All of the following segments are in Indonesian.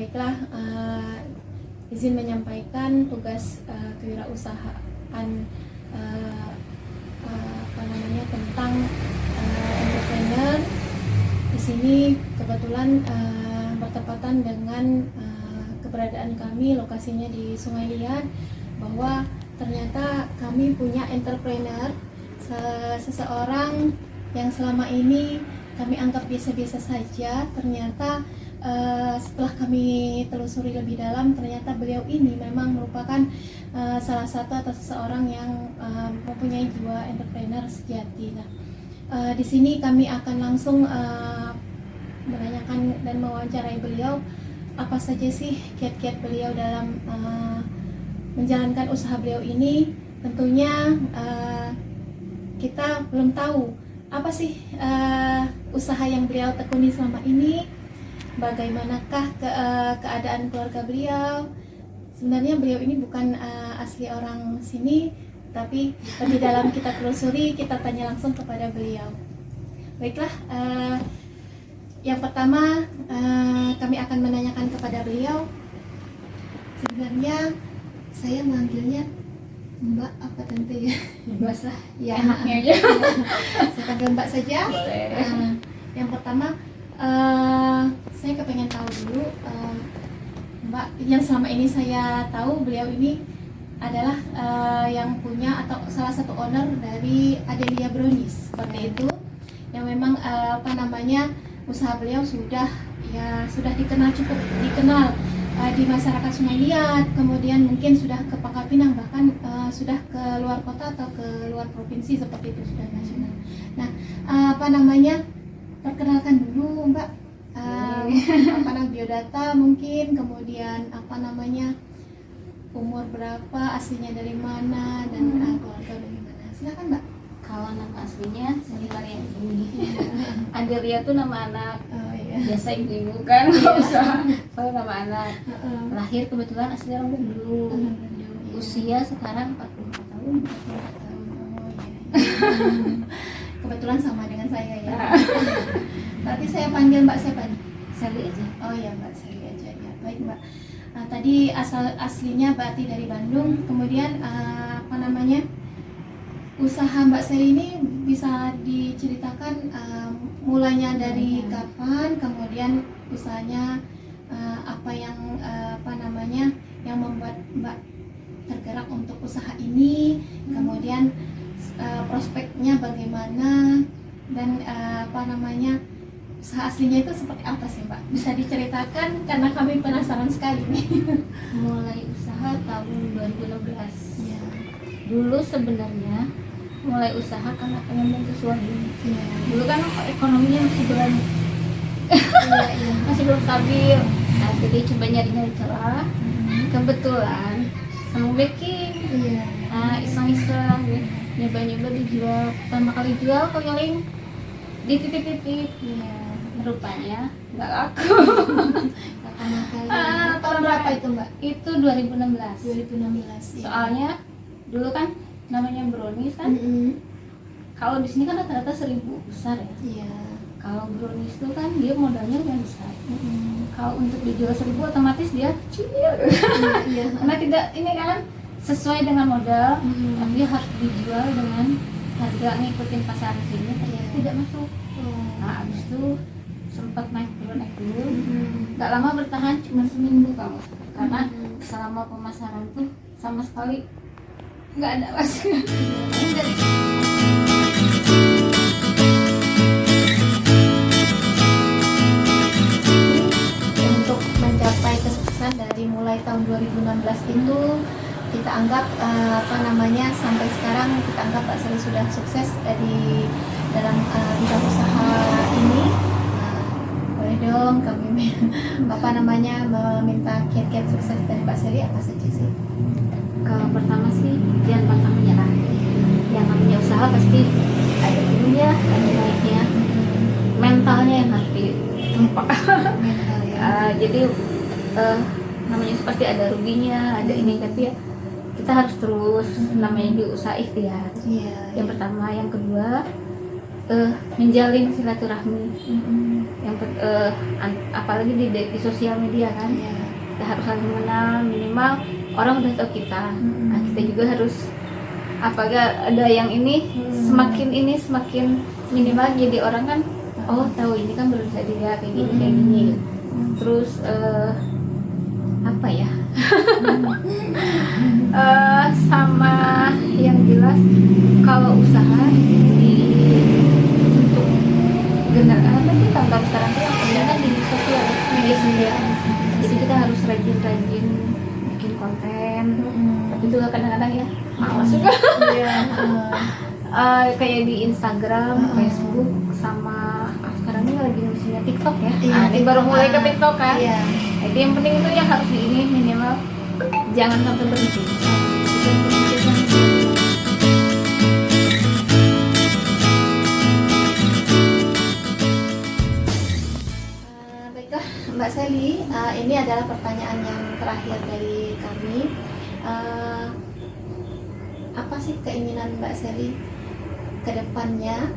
Baiklah, izin menyampaikan tugas kewirausahaan tentang entrepreneur. Di sini kebetulan bertepatan dengan keberadaan kami, lokasinya di Sungai Liat, bahwa ternyata kami punya entrepreneur, seseorang yang selama ini kami anggap biasa-biasa saja. Ternyata setelah kami telusuri lebih dalam, ternyata beliau ini memang merupakan salah satu atau seseorang yang mempunyai jiwa entrepreneur sejati. Nah, di sini kami akan langsung menanyakan dan mewawancarai beliau, apa saja sih kiat-kiat beliau dalam menjalankan usaha beliau ini. Tentunya kita belum tahu apa sih usaha yang beliau tekuni selama ini, bagaimanakah keadaan keluarga beliau. Sebenarnya beliau ini bukan asli orang sini, tapi lebih dalam kita telusuri, kita tanya langsung kepada beliau. Baiklah, yang pertama kami akan menanyakan kepada beliau. Sebenarnya saya manggilnya Mbak apa tante ya? Mbak sah, Ya, enaknya aja. saya panggil Mbak saja. Boleh. Yang pertama, saya kepengen tahu dulu, Mbak, yang selama ini saya tahu beliau ini adalah yang punya atau salah satu owner dari Adelia Brownies, seperti itu. Yang memang usaha beliau sudah cukup dikenal di masyarakat Sungai Liat, kemudian mungkin sudah ke Pangkal Pinang, bahkan sudah ke luar kota atau ke luar provinsi, seperti itu, sudah nasional. Nah, perkenalkan dulu Mbak, biodata mungkin, kemudian umur berapa, aslinya dari mana, dan keluarga bagaimana. Silakan Mbak. Kalau nama aslinya Seliwaria ini. Adelia tuh nama anak. Oh iya. Biasa ibu-ibu kan nggak usah. Soalnya nama anak. Lahir kebetulan asli orang Bandung. Usia sekarang 44 tahun. Oh, iya. Kebetulan sama dengan saya ya. Berarti saya panggil Mbak siapa nih? Sally aja. Oh iya Mbak, Sally aja ya. Baik Mbak. Tadi aslinya berarti dari Bandung. Kemudian usaha Mbak Sally ini bisa diceritakan mulainya dari kapan, kemudian usahanya apa yang yang membuat Mbak tergerak untuk usaha ini, kemudian prospeknya bagaimana, dan usaha aslinya itu seperti apa sih Mbak? Bisa diceritakan karena kami penasaran sekali nih. Mulai usaha tahun 2016. Ya. Dulu sebenarnya mulai usaha karena pengen bantu suami. Ya. Dulu kan ekonominya masih belum Iya. masih belum stabil. Nah, jadi coba nyari celah. Kebetulan seneng baking. Iya. Nah, iseng-iseng ya, nyoba-nyoba dijual. Pertama kali jual keliling dititip-titip. Iya. Rupanya nggak laku. Pertama kali. Tahun berapa itu Mbak? Itu 2016. 2016. Ya. Soalnya dulu kan namanya brownies kan. Kalau di sini kan rata-rata 1.000 besar ya. Iya. Kalau brownies itu kan dia modalnya lumayan besar. Kalau untuk dijual 1.000 otomatis dia kecil. Iya. Karena tidak ini kan sesuai dengan modal, tapi dia harus dijual dengan harga ngikutin pasar sini, ternyata tidak masuk. Nah, abis itu sempat naik turun. Nggak lama bertahan, cuma seminggu kamu. Karena selama pemasaran tuh sama sekali nggak ada hasil. Untuk mencapai kesuksesan dari mulai tahun 2016 itu, kita anggap sampai sekarang kita anggap Mbak Sally sudah sukses di dalam bidang usaha ini. Boleh dong kami meminta kiat-kiat sukses dari Mbak Sally apa saja sih? Kalau pertama sih jangan pantang menyerah. Yang namanya usaha pasti ada turunnya, ada naiknya. Mentalnya yang harus ditempa. Mental ya. Jadi namanya pasti ada ruginya, ada ini, tapi ya kita harus terus namanya di usaha ikhtiar. Iya. Yang pertama, yang kedua menjalin silaturahmi. Mm-mm. Apalagi di sosial media kan, Iya. kita harus saling mengenal, minimal orang udah tahu kita. Nah, kita juga harus apakah ada yang ini semakin minimal jadi orang kan, oh tahu ini kan baru saja dia kayak gini kayak gini. Terus apa ya? Sama yang jelas kalau usaha di untuk apa sih tahun-tahun sekarang tuh yang penting kan di sosial media sosial. Jadi kita harus rajin-rajin bikin konten. Tapi itu kadang-kadang ya malas juga. Iya. Kayak di Instagram, Facebook, sama sekarang ini lagi musimnya TikTok ya. Iya, Ini baru mulai ke TikTok kan. Iya. Jadi yang penting itu yang harus di ini minimal jangan sampai berhenti. Baiklah Mbak Sally, ini adalah pertanyaan yang terakhir dari kami. Apa sih keinginan Mbak Sally ke depannya?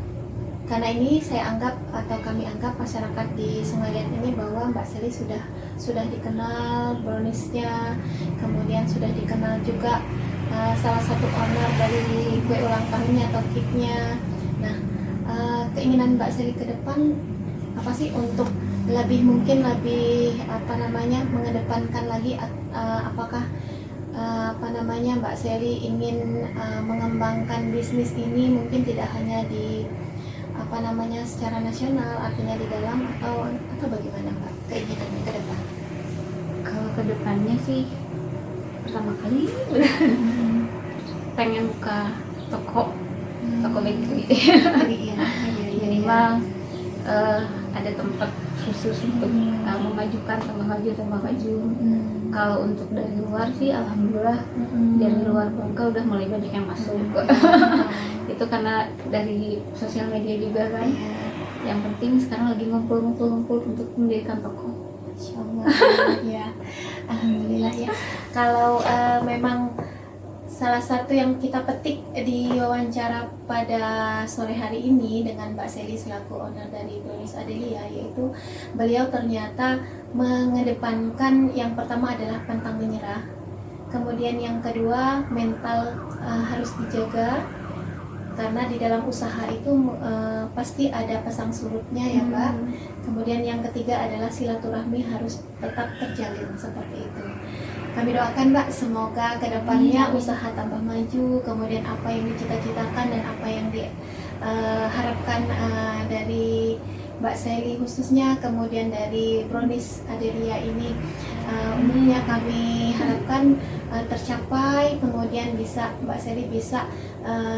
Karena ini saya anggap atau kami anggap masyarakat di Sungai Liat ini bahwa Mbak Sally sudah dikenal browniesnya, kemudian sudah dikenal juga salah satu owner dari kue ulang tahunnya atau cake-nya. Nah, keinginan Mbak Sally ke depan apa sih untuk mungkin lebih mengedepankan lagi apakah Mbak Sally ingin mengembangkan bisnis ini mungkin tidak hanya di secara nasional, artinya di dalam atau bagaimana Mbak keinginannya ke depan? Kalau ke depannya sih pertama kali pengen buka toko bakery. Minimal ada tempat khusus untuk memajukan tambah maju. Kalau untuk dari luar sih alhamdulillah dari luar Bangka udah mulai banyak yang masuk. Itu karena dari sosial media juga kan. Yang penting sekarang lagi ngumpul untuk mendirikan toko. Insyaallah. Ya, alhamdulillah ya. Kalau memang salah satu yang kita petik di wawancara pada sore hari ini dengan Mbak Sally selaku owner dari Brownies Adelia, yaitu beliau ternyata mengedepankan yang pertama adalah pantang menyerah, kemudian yang kedua mental harus dijaga karena di dalam usaha itu pasti ada pasang surutnya ya Mbak. Kemudian yang ketiga adalah silaturahmi harus tetap terjalin seperti itu. Kami doakan Mbak, semoga kedepannya usaha tambah maju, kemudian apa yang dicita-citakan dan apa yang diharapkan dari Mbak Sally khususnya, kemudian dari Brownies Adelia ini umumnya kami harapkan tercapai, kemudian Mbak Sally bisa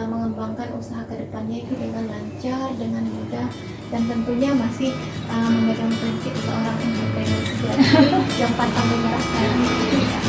mengembangkan usaha kedepannya itu dengan lancar, dengan mudah, dan tentunya masih memegang prinsip seorang entrepreneur sejati yang pantang menyerah tadi.